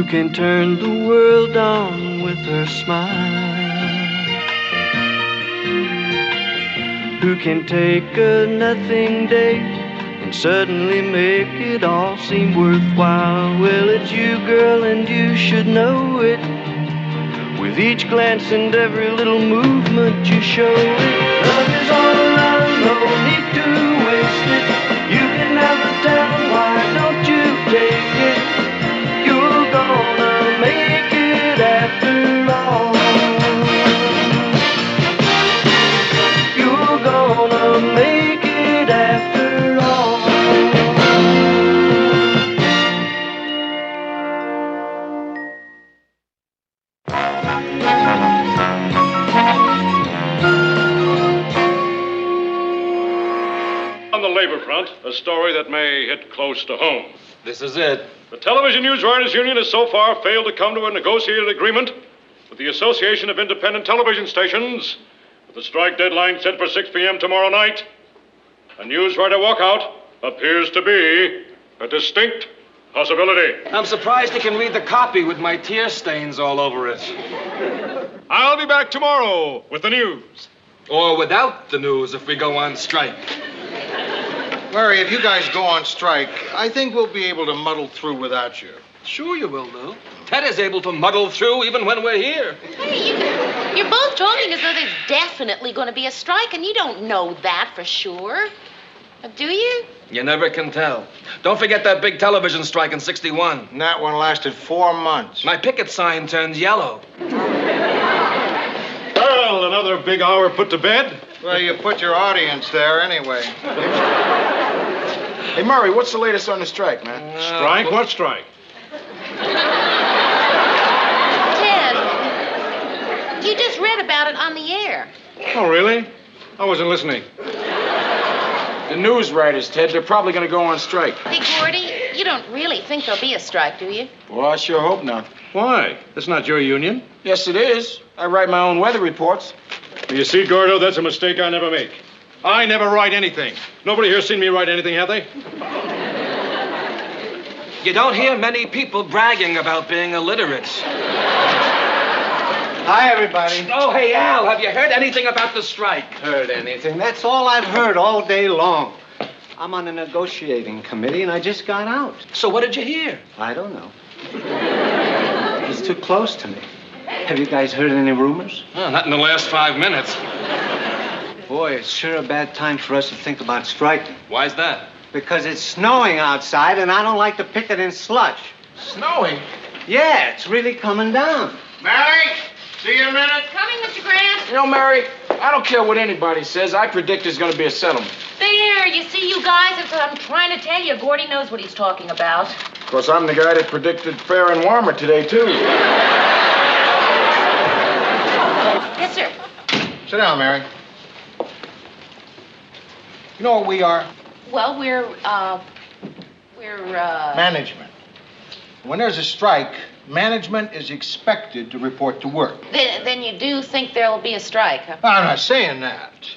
Who can turn the world on with her smile? Who can take a nothing day and suddenly make it all seem worthwhile? Well, it's you, girl, and you should know it. With each glance and every little movement you show it. Love is all around, no need to waste it. You can have the town, why don't you take it? You're gonna make it after all. You're gonna make it after all. On the labor front, a story that may hit close to home. This is it. The Television Newswriters Union has so far failed to come to a negotiated agreement with the Association of Independent Television Stations, with the strike deadline set for 6 p.m. tomorrow night. A newswriter walkout appears to be a distinct possibility. I'm surprised you can read the copy with my tear stains all over it. I'll be back tomorrow with the news. Or without the news if we go on strike. Murray, if you guys go on strike, I think we'll be able to muddle through without you. Sure you will, Lou. Ted is able to muddle through even when we're here. Hey, you're both talking as though there's definitely going to be a strike, and you don't know that for sure. Do you? You never can tell. Don't forget that big television strike in '61. And that one lasted 4 months. My picket sign turned yellow. Well, another big hour put to bed. Well, you put your audience there anyway. Hey, Murray, what's the latest on the strike, man? Strike? What strike? Ted, you just read about it on the air. Oh, really? I wasn't listening. The newswriters, Ted, they're probably going to go on strike. Hey, Gordy, you don't really think there'll be a strike, do you? Well, I sure hope not. Why? That's not your union. Yes, it is. I write my own weather reports. You see, Gordo, that's a mistake I never make. I never write anything. Nobody here's seen me write anything, have they? You don't hear many people bragging about being illiterate. Hi, everybody. Oh, hey, Al, have you heard anything about the strike? Heard anything? That's all I've heard all day long. I'm on a negotiating committee, and I just got out. So what did you hear? I don't know. He's too close to me. Have you guys heard any rumors? Oh, not in the last 5 minutes. Boy, it's sure a bad time for us to think about striking. Why's that? Because it's snowing outside, and I don't like to picket in slush. Snowing? Yeah, it's really coming down. Mary, see you in a minute. Coming, Mr. Grant. You know, Mary, I don't care what anybody says. I predict there's going to be a settlement. There, you see, you guys, that's what I'm trying to tell you. Gordy knows what he's talking about. Of course, I'm the guy that predicted fair and warmer today, too. Yes, sir. Sit down, Mary. You know what we are? Well, we're Management. When there's a strike, management is expected to report to work. Then you do think there'll be a strike, huh? I'm not saying that.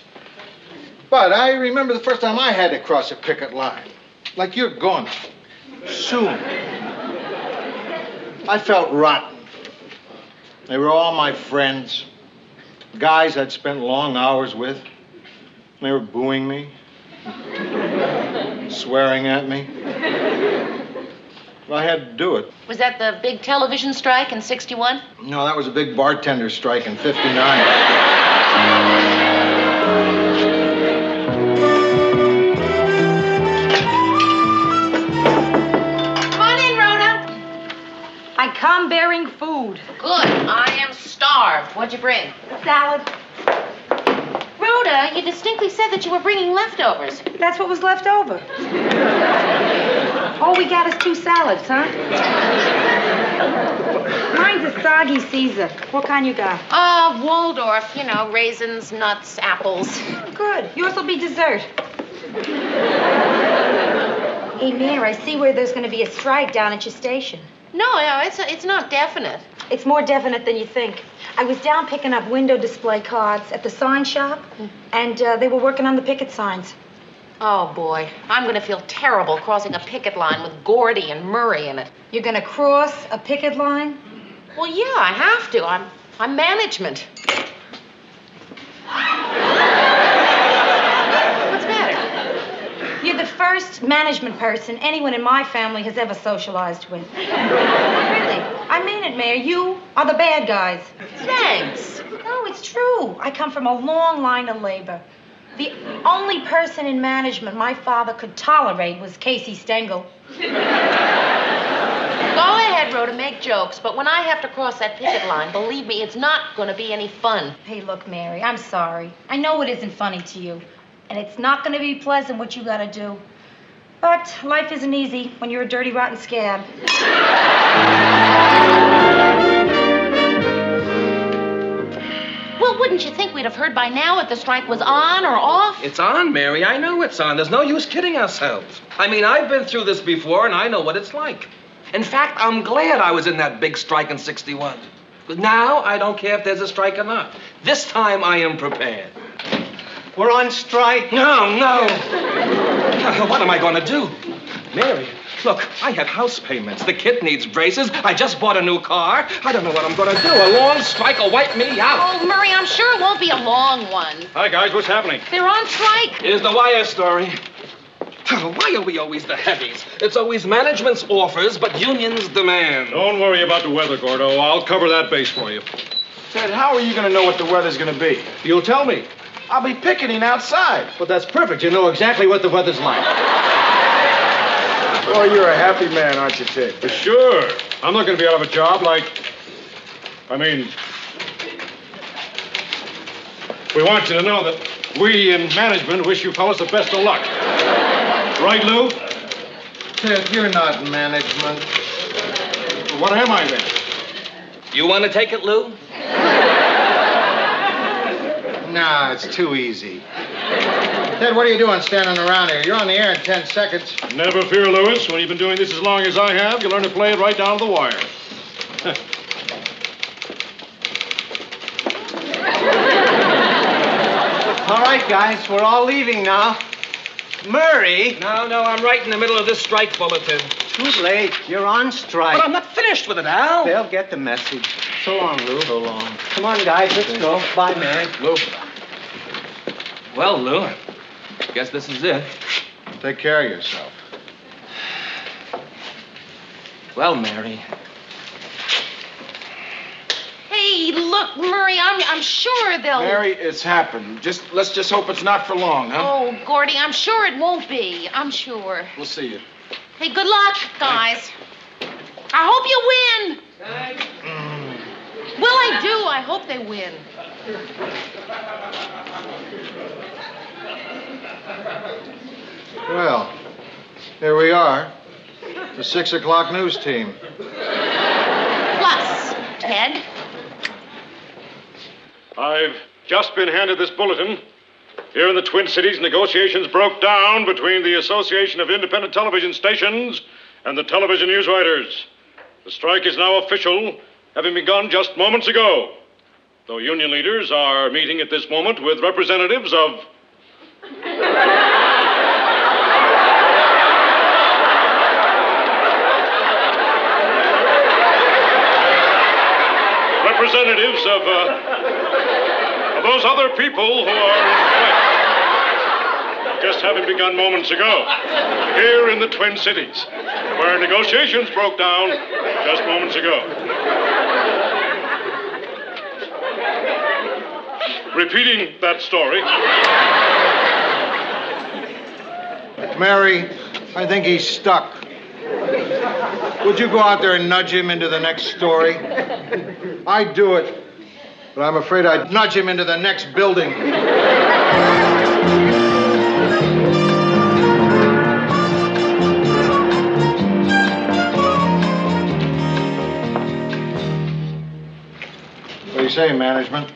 But I remember the first time I had to cross a picket line. Like you're going to. Soon. I felt rotten. They were all my friends. Guys I'd spent long hours with. They were booing me. Swearing at me. I had to do it. Was that the big television strike in '61? No, that was a big bartender strike in '59. Come on in, Rhoda. I come bearing food. Good. I am starved. What'd you bring? Salad. Rhoda, you distinctly said that you were bringing leftovers. That's what was left over. All we got is 2 salads, huh? Mine's a soggy Caesar. What kind you got? Waldorf. You know, raisins, nuts, apples. Good. Yours will be dessert. Hey, Mayor, I see where there's going to be a strike down at your station. No, it's not definite. It's more definite than you think. I was down picking up window display cards at the sign shop, and they were working on the picket signs. Oh, boy. I'm going to feel terrible crossing a picket line with Gordy and Murray in it. You're going to cross a picket line? Well, yeah, I have to. I'm management. What's the matter? You're the first management person anyone in my family has ever socialized with. Really. I mean it, Mayor. You are the bad guys. Thanks. No, it's true. I come from a long line of labor. The only person in management my father could tolerate was Casey Stengel. Go ahead, Rhoda, make jokes, but when I have to cross that picket line, believe me, it's not going to be any fun. Hey, look, Mary, I'm sorry. I know it isn't funny to you, and it's not going to be pleasant what you got to do. But life isn't easy when you're a dirty, rotten scab. Well, wouldn't you think we'd have heard by now if the strike was on or off? It's on, Mary. I know it's on. There's no use kidding ourselves. I mean, I've been through this before, and I know what it's like. In fact, I'm glad I was in that big strike in '61. But now, I don't care if there's a strike or not. This time, I am prepared. We're on strike. No. What am I going to do? Mary, look, I have house payments. The kid needs braces. I just bought a new car. I don't know what I'm going to do. A long strike will wipe me out. Oh, Murray, I'm sure it won't be a long one. Hi, guys. What's happening? They're on strike. Here's the wire story. Why are we always the heavies? It's always management's offers, but unions demand. Don't worry about the weather, Gordo. I'll cover that base for you. Ted, how are you going to know what the weather's going to be? You'll tell me. I'll be picketing outside. But that's perfect. You know exactly what the weather's like. Boy, you're a happy man, aren't you, Ted? For sure. I'm not going to be out of a job we want you to know that we in management wish you fellas the best of luck. Right, Lou? Ted, you're not management. Well, what am I then? You want to take it, Lou? Nah, it's too easy. Ted, what are you doing standing around here? You're on the air in 10 seconds. Never fear, Lewis. When you've been doing this as long as I have, you learn to play it right down to the wire. All right, guys, we're all leaving now. Murray. No, I'm right in the middle of this strike bulletin. Too late. You're on strike. But I'm not finished with it, Al. They'll get the message. So long, Lou. So long. Come on, guys, let's go. Bye, Mary. Lou. Well, Lou, I guess this is it. Take care of yourself. Well, Mary. Hey, look, Murray, I'm sure they'll... Mary, it's happened. Let's just hope it's not for long, huh? Oh, Gordy, I'm sure it won't be. I'm sure. We'll see you. Hey, good luck, guys. I hope you win. Well, I do. I hope they win. Well, here we are. The 6 o'clock news team. Plus, Ted. I've just been handed this bulletin. Here in the Twin Cities, negotiations broke down between the Association of Independent Television Stations and the television newswriters. The strike is now official, having begun just moments ago, though union leaders are meeting at this moment with representatives of... representatives of those other people who are in strike. Just having begun moments ago, here in the Twin Cities, where negotiations broke down just moments ago. Repeating that story. Mary, I think he's stuck. Would you go out there and nudge him into the next story? I'd do it, but I'm afraid I'd nudge him into the next building. What do you say, management?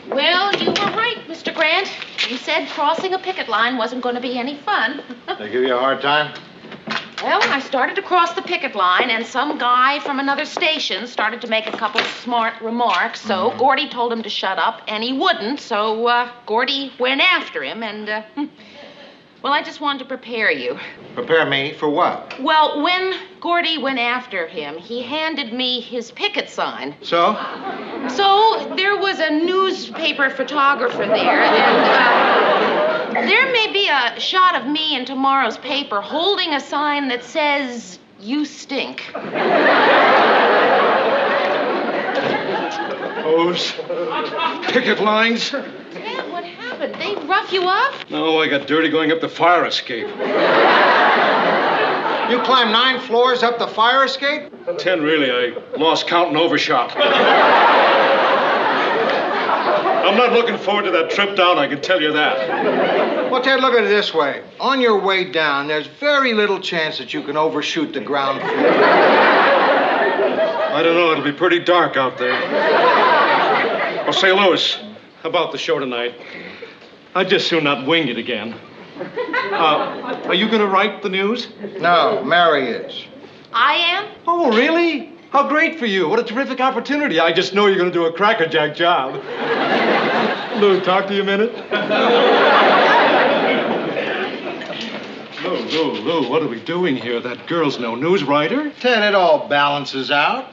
Well, you were right, Mr. Grant. You said crossing a picket line wasn't going to be any fun. They give you a hard time? Well, I started to cross the picket line, and some guy from another station started to make a couple of smart remarks, so Gordy told him to shut up, and he wouldn't, so Gordy went after him, and, Well, I just wanted to prepare you. Prepare me for what? Well, when Gordy went after him, he handed me his picket sign. So? So there was a newspaper photographer there, and there may be a shot of me in tomorrow's paper holding a sign that says, "You stink." Those picket lines? Ted, what happened? They rough you up? No, I got dirty going up the fire escape. You climbed 9 floors up the fire escape? 10, really. I lost count and overshot. I'm not looking forward to that trip down, I can tell you that. Well, Ted, look at it this way. On your way down, there's very little chance that you can overshoot the ground floor. I don't know, it'll be pretty dark out there. Oh, say, Louis, how about the show tonight? I'd just soon not wing it again. Are you going to write the news? No, Mary is. I am? Oh, really? How great for you. What a terrific opportunity. I just know you're going to do a crackerjack job. Lou, talk to you a minute. Lou, what are we doing here? That girl's no news writer. Ted, it all balances out.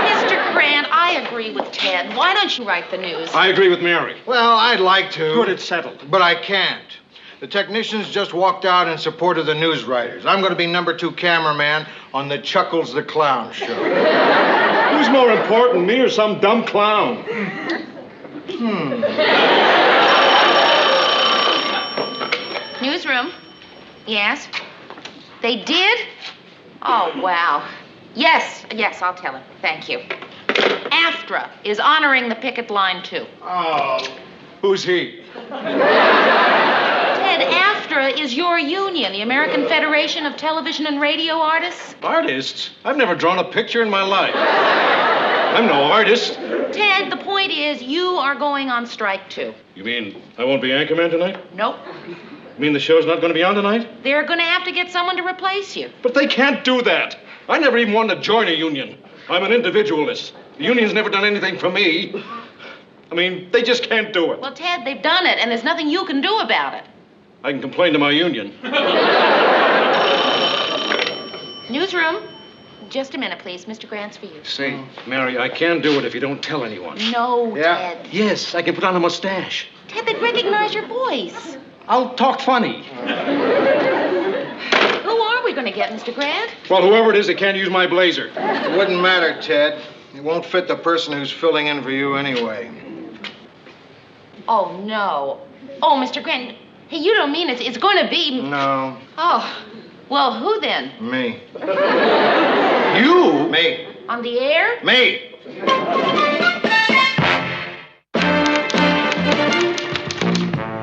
Mr. Grant, I agree with Ted. Why don't you write the news? I agree with Mary. Well, I'd like to. Good, it's settled. But I can't. The technicians just walked out in support of the newswriters. I'm going to be number 2 cameraman on the Chuckles the Clown show. Who's more important, me or some dumb clown? Newsroom? Yes? They did? Oh, wow. Yes, I'll tell him. Thank you. AFTRA is honoring the picket line, too. Oh, who's he? Ted, AFTRA is your union, the American Federation of Television and Radio Artists. Artists? I've never drawn a picture in my life. I'm no artist. Ted, the point is you are going on strike, too. You mean I won't be anchorman tonight? Nope. You mean the show's not going to be on tonight? They're going to have to get someone to replace you. But they can't do that. I never even wanted to join a union. I'm an individualist. The union's never done anything for me. I mean, they just can't do it. Well, Ted, they've done it, and there's nothing you can do about it. I can complain to my union. Newsroom. Just a minute, please. Mr. Grant's for you. Say, Mary, I can do it if you don't tell anyone. No, Yeah. Ted. Yes, I can put on a mustache. Ted, they'd recognize your voice. I'll talk funny. Who are we going to get, Mr. Grant? Well, whoever it is, they can't use my blazer. It wouldn't matter, Ted. It won't fit the person who's filling in for you anyway. Oh, no. Oh, Mr. Grant. Hey, you don't mean it's going to be... No, Oh. Well, who then? me. You? Me. On the air? Me.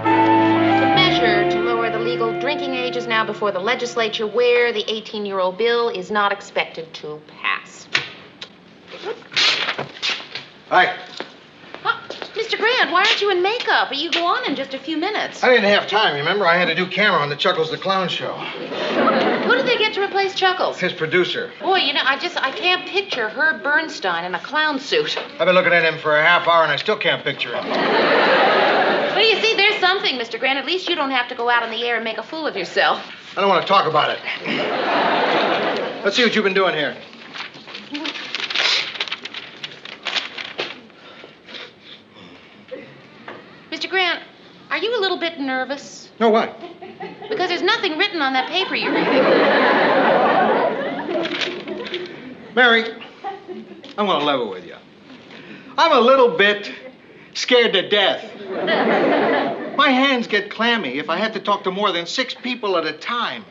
The measure to lower the legal drinking age is now before the legislature, where the 18-year-old bill is not expected to pass. Hi. Huh? Mr. Grant, why aren't you in makeup? You go on in just a few minutes. I didn't have time, remember? I had to do camera on the Chuckles the Clown show. Who did they get to replace Chuckles? His producer. Boy, you know, I can't picture Herb Bernstein in a clown suit. I've been looking at him for a half hour and I still can't picture him. Well, you see, there's something, Mr. Grant. At least you don't have to go out in the air and make a fool of yourself. I don't want to talk about it. Let's see what you've been doing here. Mr. Grant, are you a little bit nervous? No, what? Because there's nothing written on that paper you're reading. Mary, I'm going to level with you. I'm a little bit scared to death. My hands get clammy if I have to talk to more than 6 people at a time.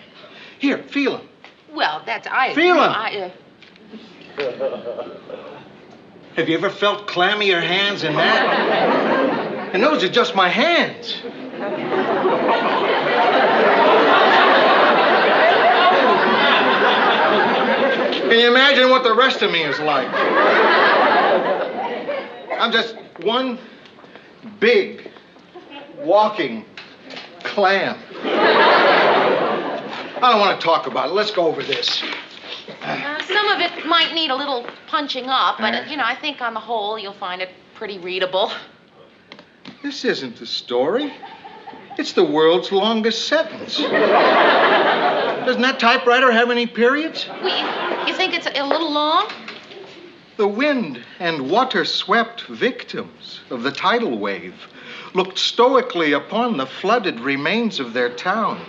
Here, feel them. Well, that's... Feel 'em. Have you ever felt clammier hands than that? And those are just my hands. Can you imagine what the rest of me is like? I'm just one big walking clam. I don't want to talk about it. Let's go over this. Some of it might need a little punching up, but, you know, I think on the whole you'll find it pretty readable. This isn't the story. It's the world's longest sentence. Doesn't that typewriter have any periods? You think it's a little long? The wind and water-swept victims of the tidal wave looked stoically upon the flooded remains of their town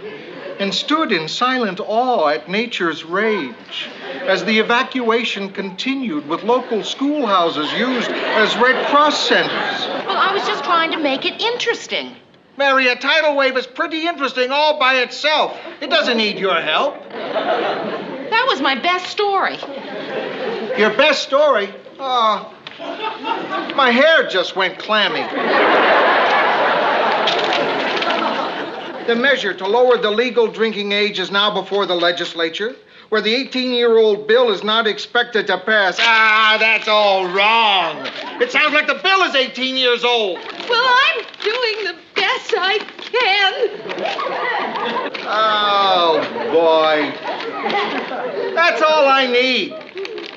and stood in silent awe at nature's rage as the evacuation continued with local schoolhouses used as Red Cross centers. Well, I was just trying to make it interesting. Mary, a tidal wave is pretty interesting all by itself. It doesn't need your help. That was my best story. Your best story? Oh, my hair just went clammy. The measure to lower the legal drinking age is now before the legislature, where the 18-year-old bill is not expected to pass. Ah, that's all wrong. It sounds like the bill is 18 years old. Well, I'm doing the best I can. Oh, boy. That's all I need.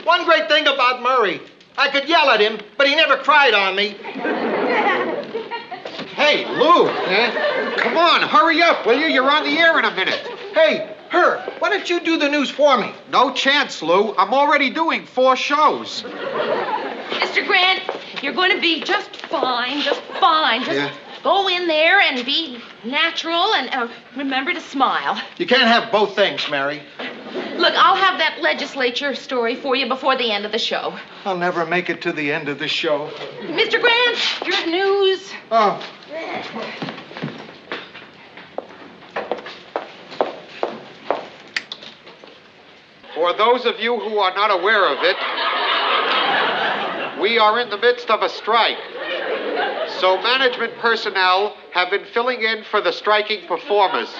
One great thing about Murray, I could yell at him, but he never cried on me. Hey, Lou. Come on, hurry up, will you? You're on the air in a minute. Hey, Herb, why don't you do the news for me? No chance, Lou. I'm already doing 4 shows. Mr. Grant, you're going to be just fine, just fine. Just go in there and be natural and remember to smile. You can't have both things, Mary. Look, I'll have that legislature story for you before the end of the show. I'll never make it to the end of the show. Mr. Grant, your news. Oh. For those of you who are not aware of it, we are in the midst of a strike. So management personnel have been filling in for the striking performers.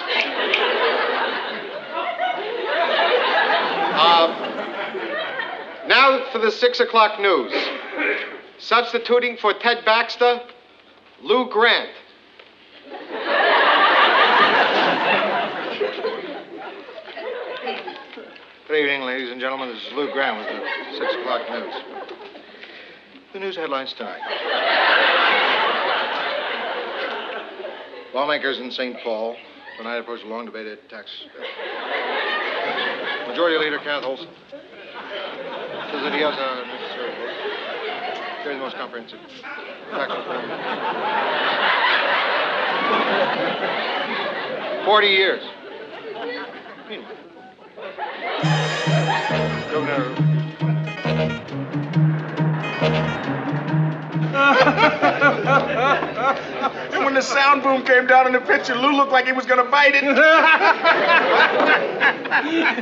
Now for the 6 o'clock news. Substituting for Ted Baxter, Lou Grant. Good evening, ladies and gentlemen. This is Lou Grant with the 6 o'clock news. The news headlines tonight. Lawmakers in St. Paul tonight approach a long debated tax bill. Majority Leader Kenneth Olson says that he has a necessary vote. Carry the most comprehensive tax reform. 40 years. Meanwhile, Governor. And when the sound boom came down in the picture, Lou looked like he was going to bite it.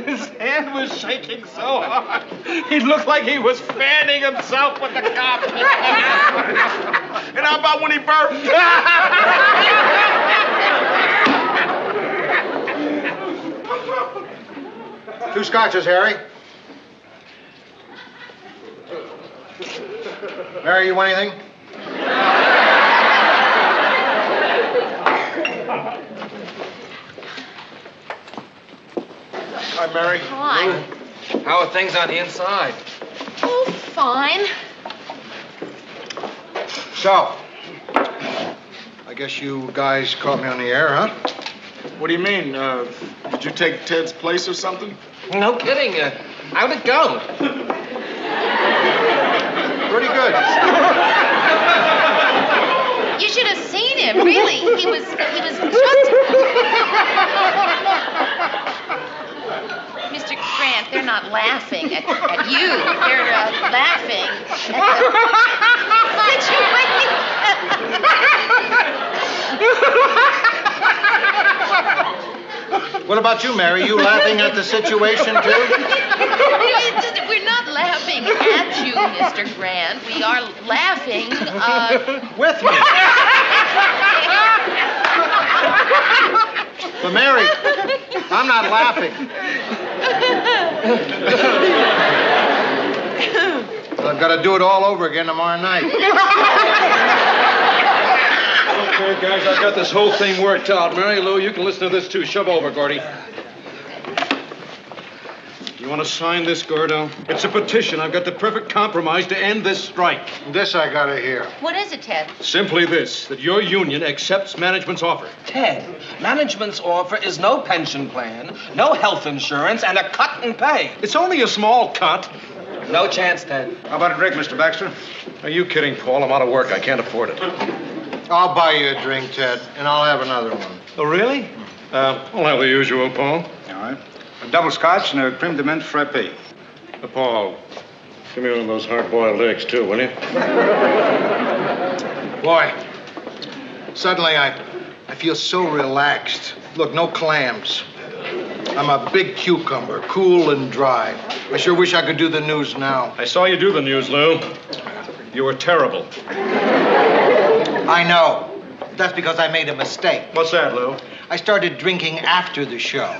His hand was shaking so hard. He looked like he was fanning himself with the carpet. And how about when he burped? 2 scotches, Harry. Mary, you want anything? Hi, Mary. Hi. How are things on the inside? Oh, fine. So, I guess you guys caught me on the air, huh? What do you mean? Did you take Ted's place or something? No kidding. How'd it go? Pretty good. You should have seen him, really. He was just... Mr. Grant, they're not laughing at you. They're laughing at the situation. What about you, Mary? You laughing at the situation, too? We're not laughing at you, Mr. Grant. We are laughing, With me. But, Mary, I'm not laughing. I've got to do it all over again tomorrow night. Okay, guys, I've got this whole thing worked out. Mary Lou, you can listen to this, too. Shove over, Gordy. You want to sign this, Gordo? It's a petition. I've got the perfect compromise to end this strike. This I gotta hear. What is it, Ted? Simply this, that your union accepts management's offer. Ted, management's offer is no pension plan, no health insurance, and a cut in pay. It's only a small cut. No chance, Ted. How about a drink, Mr. Baxter? Are you kidding, Paul? I'm out of work. I can't afford it. I'll buy you a drink, Ted, and I'll have another one. Oh, really? I'll have the usual, Paul. All right. A double scotch and a creme de menthe frappe. Paul, give me one of those hard-boiled eggs, too, will you? Boy, suddenly I feel so relaxed. Look, no clams. I'm a big cucumber, cool and dry. I sure wish I could do the news now. I saw you do the news, Lou. You were terrible. I know. That's because I made a mistake. What's that, Lou? I started drinking after the show.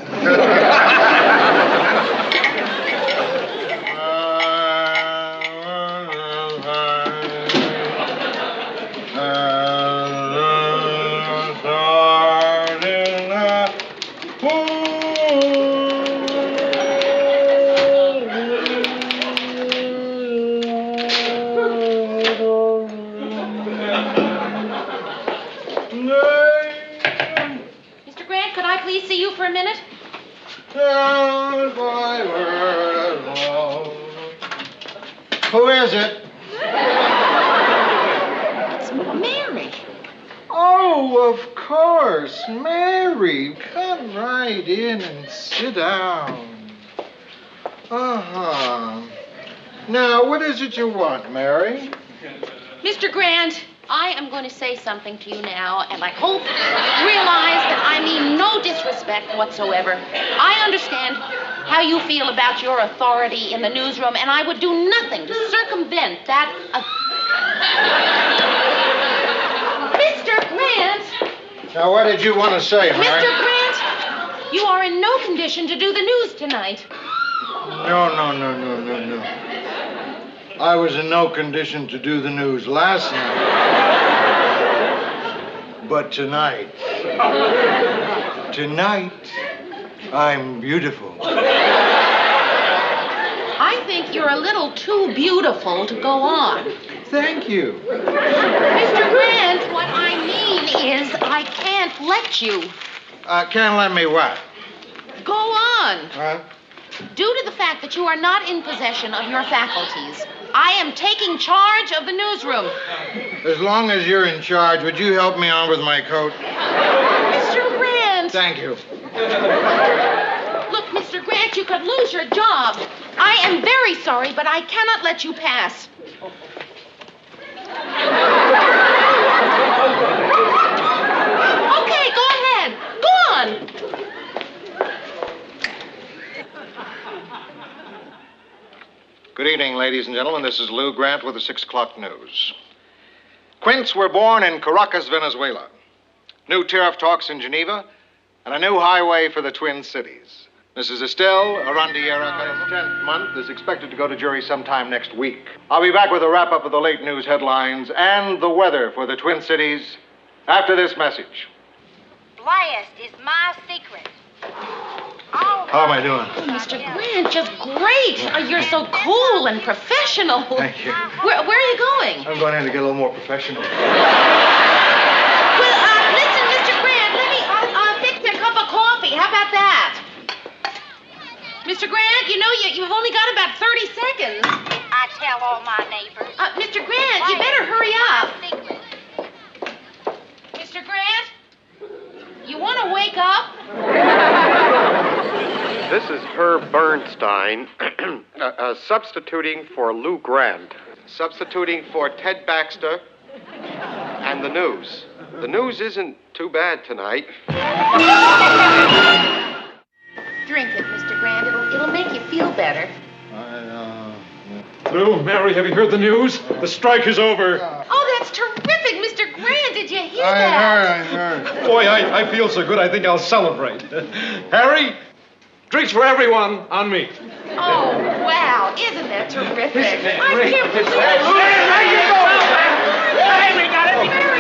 Who is it? It's Mary. Oh, of course, Mary. Come right in and sit down. Uh-huh. Now, what is it you want, Mary? Mr. Grant, I am going to say something to you now, and I hope you realize that I mean no disrespect whatsoever. I understand how you feel about your authority in the newsroom, and I would do nothing to circumvent that. Mr. Grant! Now, what did you want to say, Mary? Mr. Grant, you are in no condition to do the news tonight. No. I was in no condition to do the news last night. But tonight, I'm beautiful. I think you're a little too beautiful to go on. Thank you. Mr. Grant, what I mean is I can't let you. Can't let me what? Go on. Huh? Due to the fact that you are not in possession of your faculties, I am taking charge of the newsroom. As long as you're in charge, would you help me on with my coat? Mr. Grant! Thank you. Look, Mr. Grant, you could lose your job. I am very sorry, but I cannot let you pass. Okay, go ahead. Go on. Good evening, ladies and gentlemen. This is Lou Grant with the 6 o'clock news. Quints were born in Caracas, Venezuela. New tariff talks in Geneva, and a new highway for the Twin Cities. Mrs. Estelle Arandiera, her 10th month, is expected to go to jury sometime next week. I'll be back with a wrap-up of the late news headlines and the weather for the Twin Cities after this message. Blast is my secret. How am I doing? Oh, Mr. Grant, just great. You're so cool and professional. Thank you. Where are you going? I'm going in to get a little more professional. Well, listen, Mr. Grant, I'll fix you a cup of coffee. How about that? Mr. Grant, you know, you've only got about 30 seconds. I tell all my neighbors. Mr. Grant, you better hurry up. Secret. Mr. Grant, you want to wake up? This is Herb Bernstein, substituting for Lou Grant, substituting for Ted Baxter, and the news. The news isn't too bad tonight. Drink it, Mr. Grant. It'll make you feel better. Lou, Mary, have you heard the news? The strike is over. Oh, that's terrific, Mr. Grant. Did you hear I that? heard. Boy, I feel so good, I think I'll celebrate. Harry, drinks for everyone on me. Oh, wow. Isn't that terrific? I can't believe it. Hey, we got it.